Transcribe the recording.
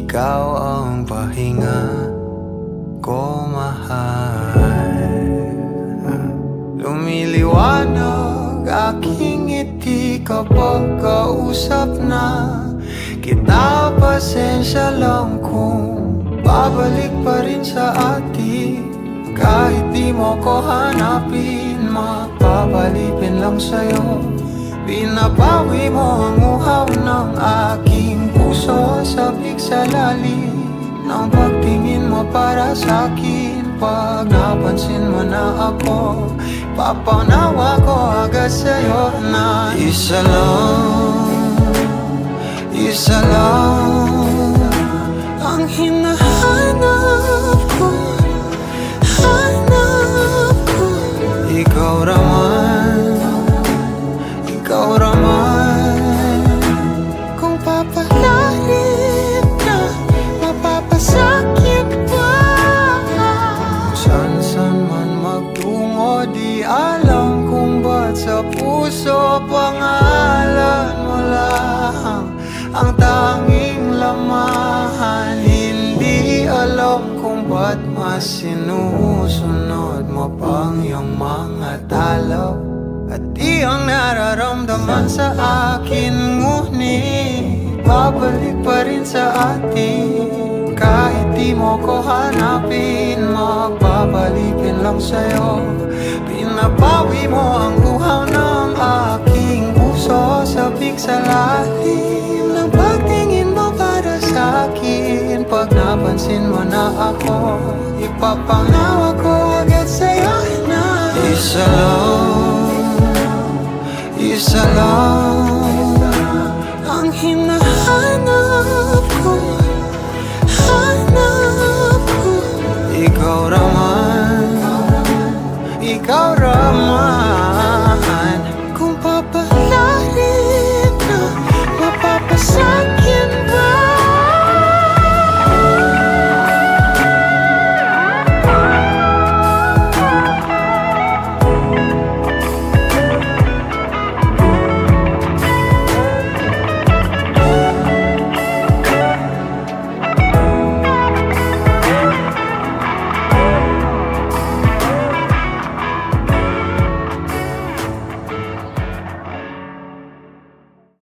Ikaw ang pahinga ko, mahal. Lumiliwanag aking ngiti kapag kausap na kita. Pasensya lang kung babalik pa rin sa atin. Kahit di mo ko hanapin, mapapalipin lang sa'yo. Binabawi mo ang uhaw ng aking puso, sabik sa lalim ng pagtingin mo para sa'kin. Pag napansin mo na ako, papanawa ko agad sa'yo na isa lang ang hinahanap ko. Ikaw raman, kung papalarin na mapapasakit pa. San man magtungo, di alam kung ba't sa puso pangalan mo lang ang tanging lamahan. Hindi alam kung ba't mas sinusunod mo pang iyong mga talo. At di ang nararamdaman sa akin, ngunit babalik pa rin sa atin. Kahit di mo ko hanapin, magpapalipin lang sa'yo. Pinabawi mo ang uhaw ng aking puso, sabik sa lalim ng pagtingin mo para sa'kin. Pag napansin mo na ako, ipapanawa ko agad sa'yo na isa lang